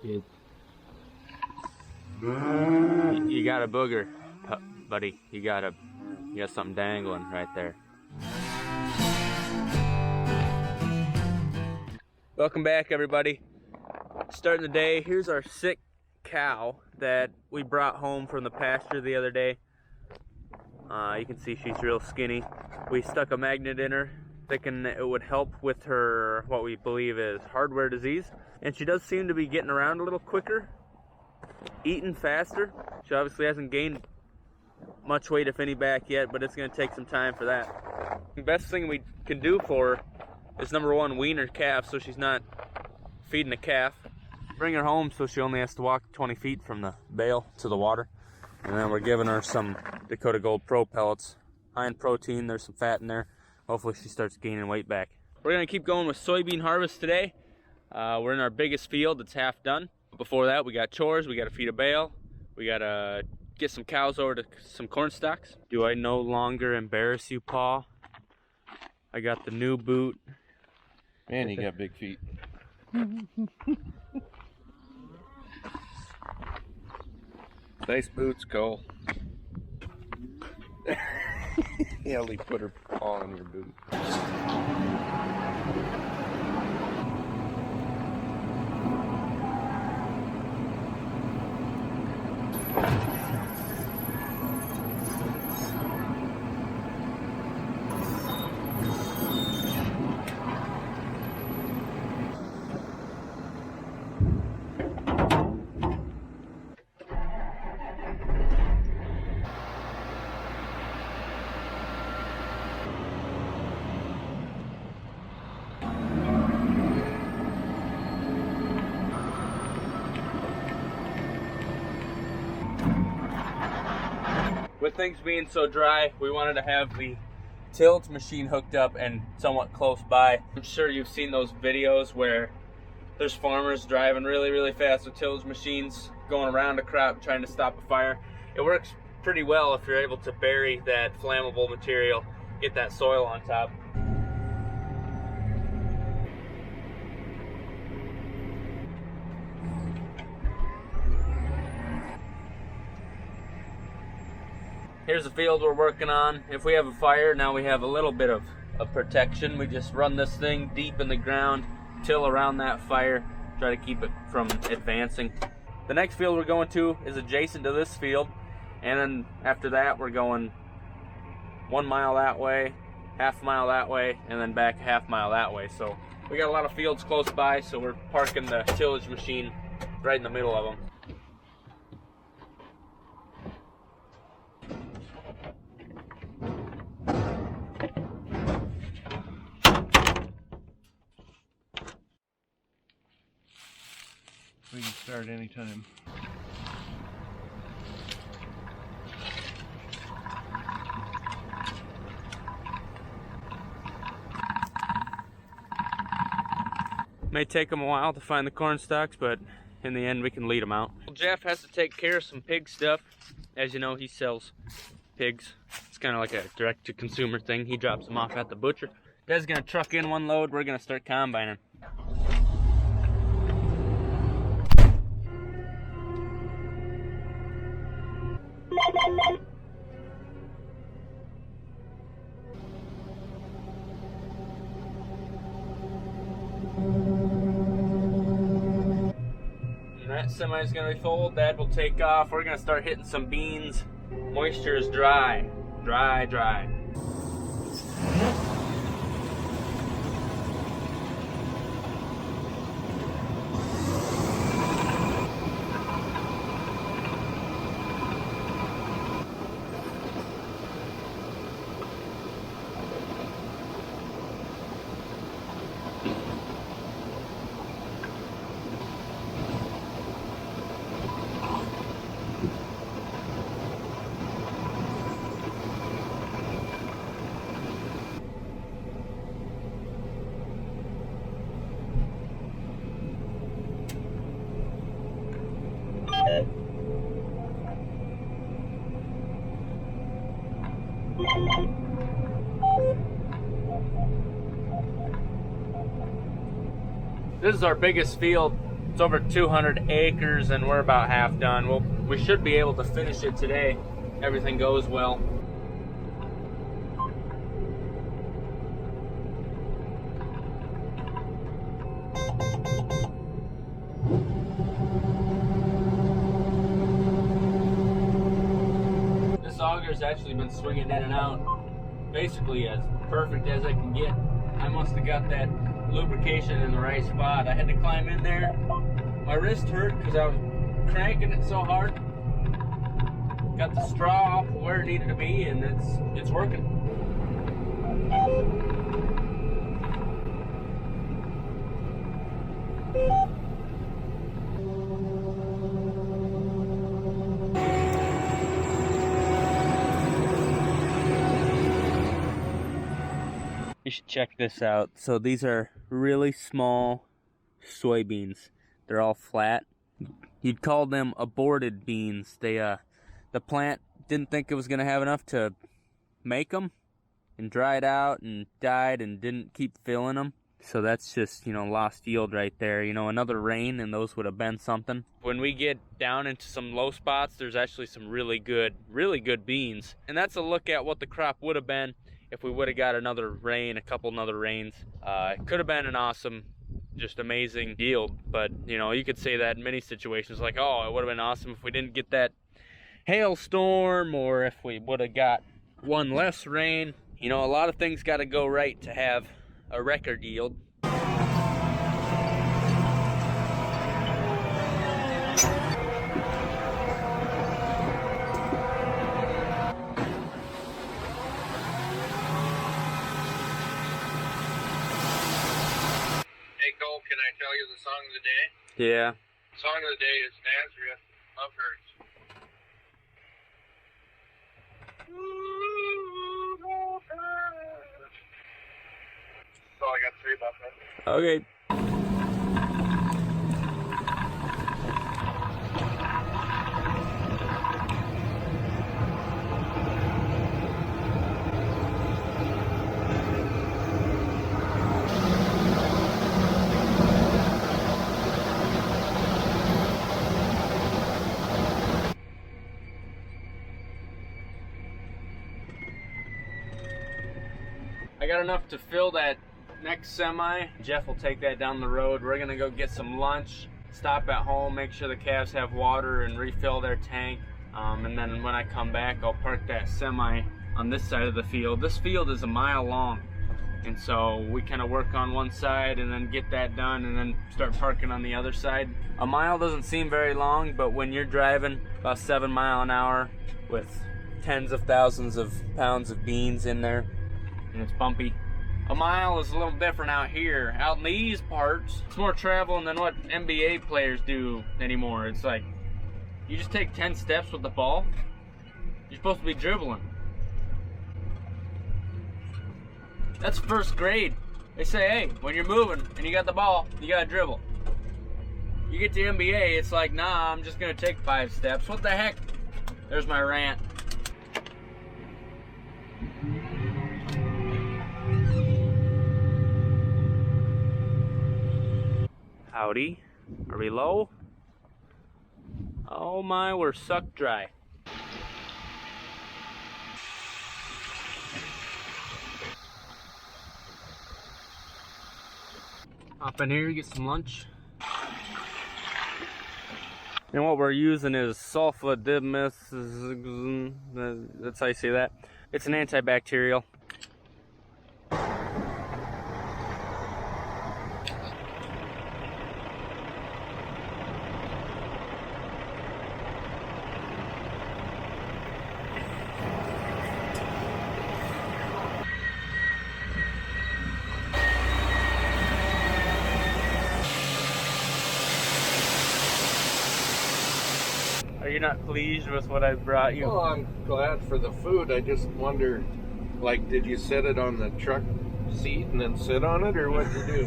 You got a booger, buddy. You got something dangling right there. Welcome back, everybody. Starting the day. Here's our sick cow that we brought home from the pasture the other day. You can see she's real skinny. We stuck a magnet in her, thinking it would help with her, what we believe is hardware disease. And she does seem to be getting around a little quicker, eating faster. She obviously hasn't gained much weight, if any, back yet, but it's going to take some time for that. The best thing we can do for her is, number one, wean her calf so she's not feeding a calf. Bring her home so she only has to walk 20 feet from the bale to the water. And then we're giving her some Dakota Gold Pro pellets. High in protein, there's some fat in there. Hopefully she starts gaining weight back. We're gonna keep going with soybean harvest today. We're in our biggest field, it's half done. Before that, we got chores, we gotta feed a bale. We gotta get some cows over to some corn stalks. Do I no longer embarrass you, Paul? I got the new boot. Man, you got big feet. Nice boots, Cole. Ellie put her paw in your boot. With things being so dry, we wanted to have the tillage machine hooked up and somewhat close by. I'm sure you've seen those videos where there's farmers driving really fast with tillage machines going around a crop trying to stop a fire. It works pretty well if you're able to bury that flammable material, get that soil on top. Here's the field we're working on. If we have a fire, now we have a little bit of protection. We just run this thing deep in the ground, till around that fire, try to keep it from advancing. The next field we're going to is adjacent to this field, and then after that we're going 1 mile that way, half mile that way, and then back half mile that way. So we got a lot of fields close by, so we're parking the tillage machine right in the middle of them. We can start anytime. May take them a while to find the corn stalks, but in the end we can lead them out. Jeff has to take care of some pig stuff. As you know, he sells pigs. It's kind of like a direct-to-consumer thing. He drops them off at the butcher. Dad's gonna truck in one load. We're gonna start combining. And that semi's gonna be full. Dad will take off. We're gonna start hitting some beans. Moisture is dry. Dry. This is our biggest field It's over 200 acres and we're about half done. We should be able to finish it today. Everything goes well. This auger's actually been swinging in and out basically as perfect as I can get. I must have got that lubrication in the right spot. I had to climb in there. My wrist hurt because I was cranking it so hard. Got the straw off where it needed to be, and it's working. You should check this out. So these are really small soybeans. They're all flat. You'd call them aborted beans. The plant didn't think it was going to have enough to make them and dried out and died and didn't keep filling them. So that's just, lost yield right there. Another rain and those would have been something. When we get down into some low spots, there's actually some really good beans. And that's a look at what the crop would have been if we would have got another rain, a couple another rains. It could have been an awesome, just amazing yield. But, you could say that in many situations, like, oh, it would have been awesome if we didn't get that hailstorm, or if we would have got one less rain. A lot of things got to go right to have a record yield. Can I tell you the song of the day? Yeah. The song of the day is Nazareth of Hertz. That's all I got to say about that. Okay. I got enough to fill that next semi. Jeff will take that down the road. We're gonna go get some lunch, stop at home, make sure the calves have water and refill their tank. And then when I come back, I'll park that semi on this side of the field. This field is a mile long. And so we kind of work on one side and then get that done and then start parking on the other side. A mile doesn't seem very long, but when you're driving about 7 miles an hour with tens of thousands of pounds of beans in there, and it's bumpy. A mile is a little different out here. Out in these parts, it's more traveling than what NBA players do anymore. It's like, you just take 10 steps with the ball, you're supposed to be dribbling. That's first grade. They say, hey, when you're moving and you got the ball, you gotta dribble. You get to NBA, it's like, nah, I'm just gonna take 5 steps. What the heck? There's my rant. Howdy. Are we low? Oh my, we're sucked dry. Hop in here, get some lunch. And what we're using is sulfadimus. That's how you say that. It's an antibacterial. Are you not pleased with what I brought you? Well, I'm glad for the food. I just wonder, like, did you set it on the truck seat and then sit on it, or what'd you do?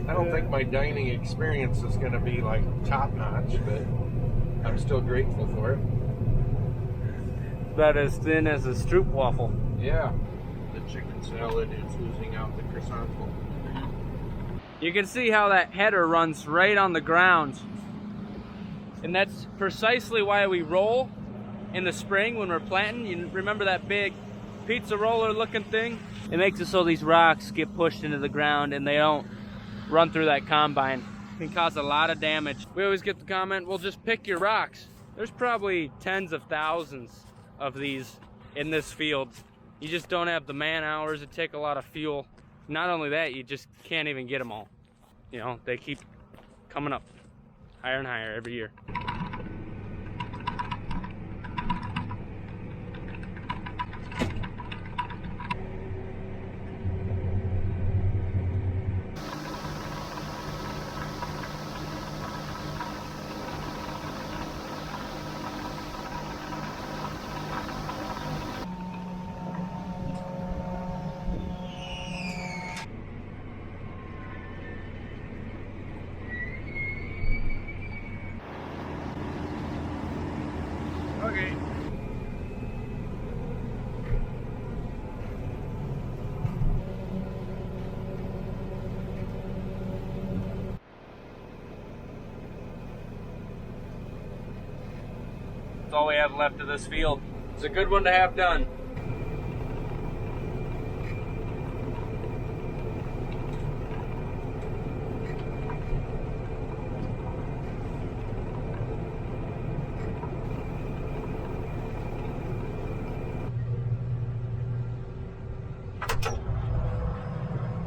I don't think my dining experience is going to be, like, top-notch, but I'm still grateful for it. About as thin as a stroop waffle. Yeah. The chicken salad is oozing out the croissant. You can see how that header runs right on the ground. And that's precisely why we roll in the spring when we're planting. You remember that big pizza roller looking thing? It makes it so these rocks get pushed into the ground and they don't run through that combine. It can cause a lot of damage. We always get the comment, well, just pick your rocks. There's probably tens of thousands of these in this field. You just don't have the man hours. It take a lot of fuel. Not only that, you just can't even get them all. You know, they keep coming up higher and higher every year. Okay. That's all we have left of this field. It's a good one to have done.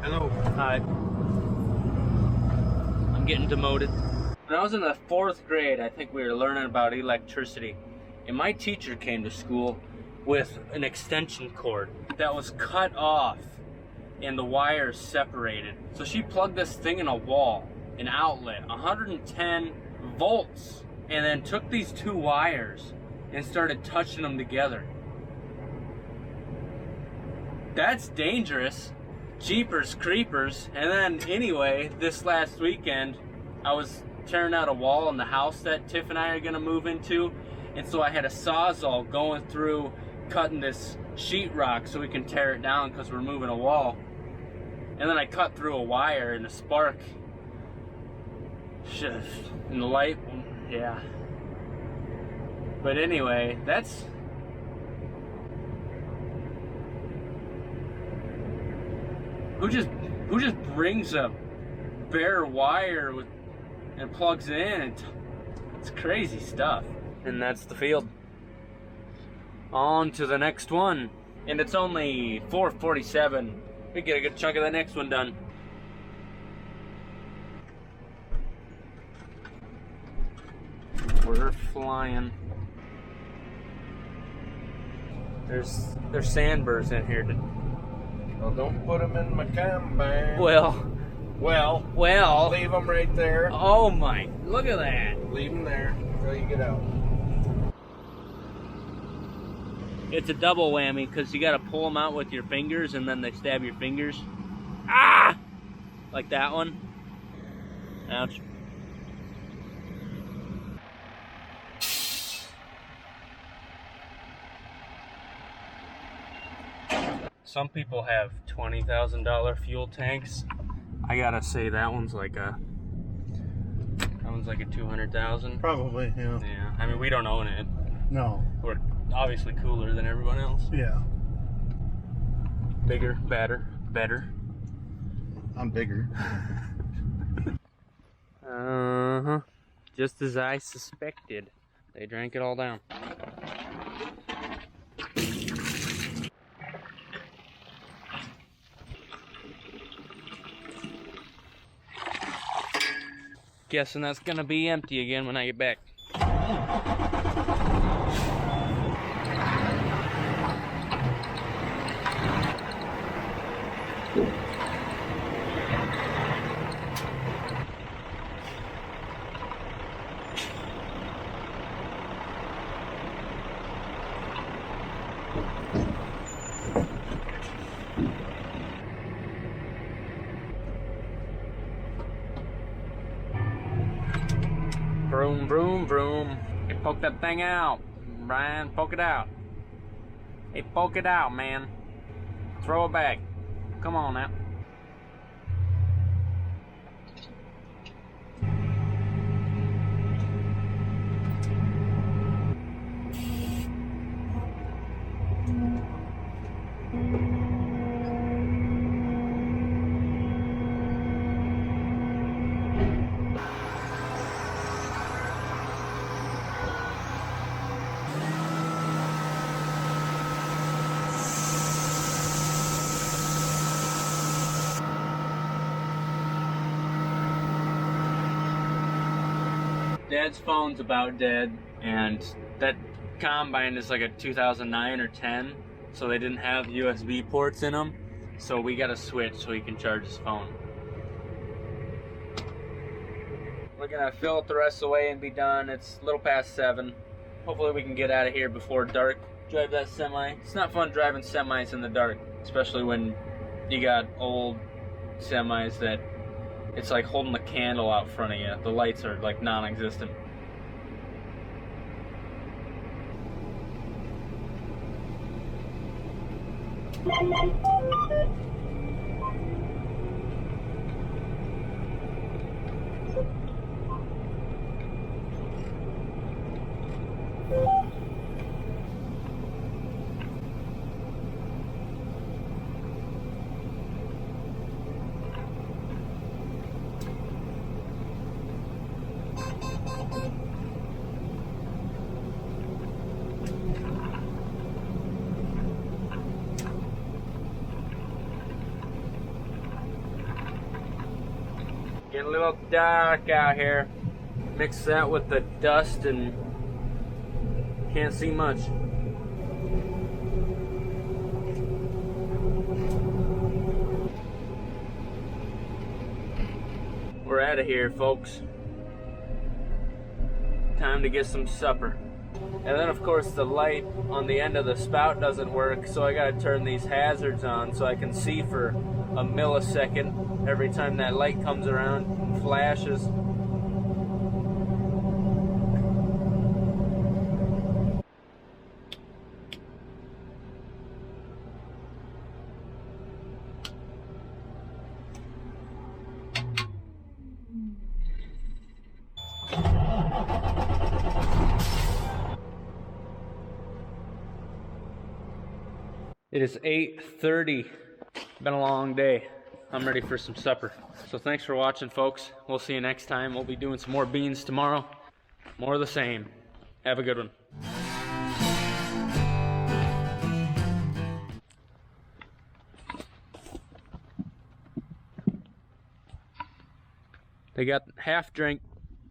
Hello. Hi. I'm getting demoted. When I was in the 4th grade, I think we were learning about electricity. And my teacher came to school with an extension cord that was cut off and the wires separated. So she plugged this thing in a wall, an outlet, 110 volts, and then took these 2 wires and started touching them together. That's dangerous. Jeepers creepers. And then anyway, this last weekend I was tearing out a wall in the house that Tiff and I are gonna move into, and so I had a sawzall going through cutting this sheetrock so we can tear it down because we're moving a wall. And then I cut through a wire and a spark in the light, yeah. But anyway, that's who just brings a bare wire with and plugs it in. It's crazy stuff. And that's the field. On to the next one. And it's only 4:47. We get a good chunk of the next one done. We're flying. There's sandburrs in here. Well, don't put them in my combine. Well. Leave them right there. Oh my, look at that. Leave them there until you get out. It's a double whammy because you got to pull them out with your fingers and then they stab your fingers. Ah! Like that one. Ouch. Some people have $20,000 fuel tanks. I gotta say that one's like a 200,000. Probably, yeah. Yeah, I mean we don't own it. No. We're obviously cooler than everyone else. Yeah. Bigger, better. I'm bigger. Uh-huh. Just as I suspected. They drank it all down. Guessing that's gonna be empty again when I get back. Vroom, vroom, vroom. Hey, poke that thing out. Brian, poke it out. Hey, poke it out, man. Throw it back. Come on now. Dad's phone's about dead, and that combine is like a 2009 or 10, so they didn't have USB ports in them, so we got to switch so he can charge his phone. We're gonna fill it the rest of the way and be done. It's a little past 7. Hopefully we can get out of here before dark. Drive that semi. It's not fun driving semis in the dark, especially when you got old semis that it's like holding a candle out front of you. The lights are like non-existent. Getting a little dark out here. Mix that with the dust and can't see much. We're out of here, folks. Time to get some supper. And then of course the light on the end of the spout doesn't work, so I gotta turn these hazards on so I can see for a millisecond every time that light comes around and flashes. It is 8:30. Been a long day. I'm ready for some supper. So thanks for watching, folks. We'll see you next time. We'll be doing some more beans tomorrow. More of the same. Have a good one. They got half drink